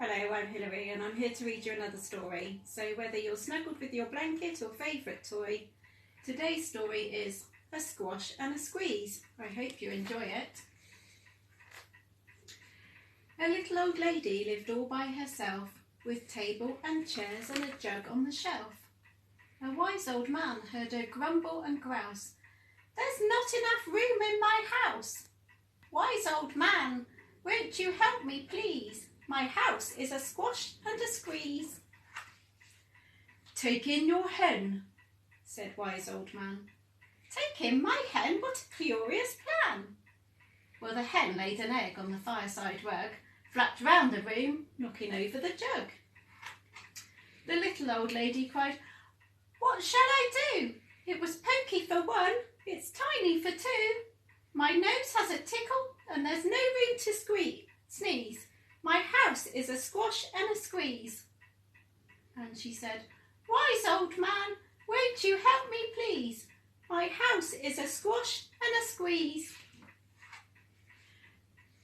Hello, I'm Hilary and I'm here to read you another story. So whether you're snuggled with your blanket or favourite toy, today's story is A Squash and a Squeeze. I hope you enjoy it. A little old lady lived all by herself, with table and chairs and a jug on the shelf. A wise old man heard her grumble and grouse. "There's not enough room in my house. Wise old man, won't you help me please? My house is a squash and a squeeze." "Take in your hen," said wise old man. "Take in my hen? What a curious plan." Well, the hen laid an egg on the fireside rug, flapped round the room, knocking over the jug. The little old lady cried, "What shall I do? It was pokey for one, it's tiny for two. My nose has a tickle and there's no room to sneeze. My house is a squash and a squeeze." And she said, "Wise old man, won't you help me please? My house is a squash and a squeeze."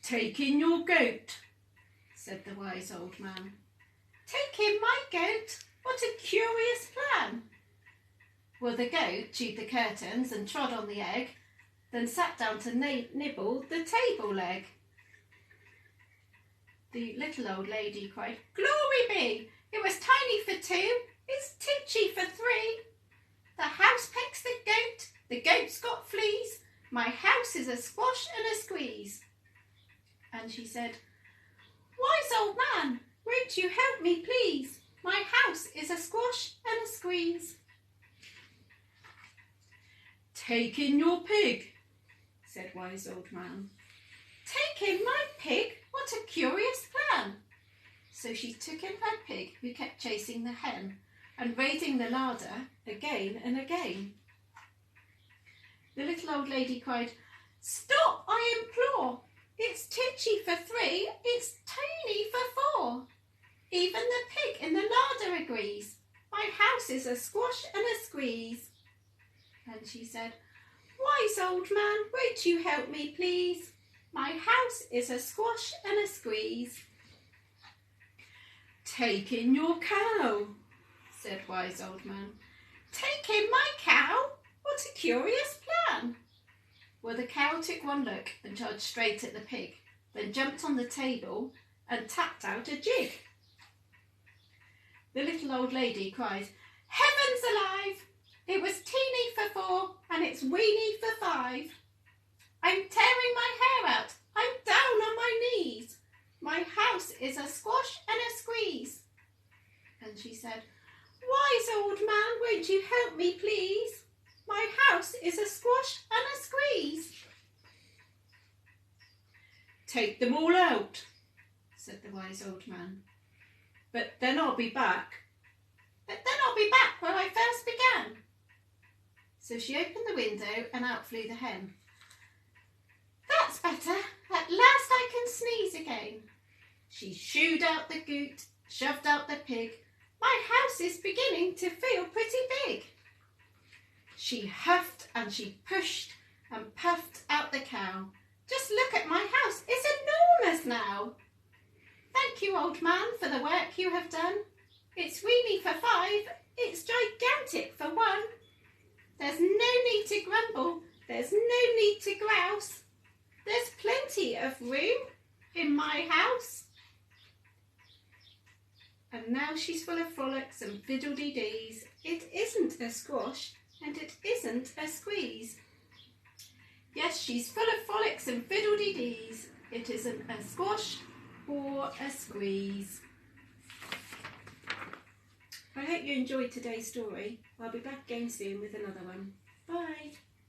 "Take in your goat," said the wise old man. "Take in my goat? What a curious plan." Well, the goat chewed the curtains and trod on the egg, then sat down to nibble the table leg. The little old lady cried, "Glory be! It was tiny for two, it's titchy for three. The house pecks the goat's got fleas. My house is a squash and a squeeze." And she said, "Wise old man, won't you help me please? My house is a squash and a squeeze." "Take in your pig," said wise old man. "Take in my pig? What a curious plan." So she took in her pig, who kept chasing the hen and raiding the larder again and again. The little old lady cried, "Stop, I implore! It's titchy for three, it's tiny for four. Even the pig in the larder agrees. My house is a squash and a squeeze." And she said, "Wise old man, won't you help me please? My house is a squash and a squeeze." "Take in your cow," said wise old man. "Take in my cow? What a curious plan." Well, the cow took one look and charged straight at the pig, then jumped on the table and tapped out a jig. The little old lady cried, "Heavens alive! It was teeny for four and it's weeny for five. I'm tearing my hair out, I'm down on my knees. My house is a squash and a squeeze." And she said, "Wise old man, won't you help me please? My house is a squash and a squeeze." "Take them all out," said the wise old man. But then I'll be back where I first began." So she opened the window and out flew the hen. "That's better, at last I can sneeze again." She shooed out the goat, shoved out the pig. My house is beginning to feel pretty big. She huffed and she pushed and puffed out the cow. Just look at my house, it's enormous now. Thank you, old man, for the work you have done. It's weeny for five, it's gigantic for one. There's no need to grumble, there's no need to grouse. There's plenty of room in my house. And now she's full of frolics and fiddle-dee-dees. It isn't a squash and it isn't a squeeze. Yes, she's full of frolics and fiddle-dee-dees. It isn't a squash or a squeeze. I hope you enjoyed today's story. I'll be back again soon with another one. Bye.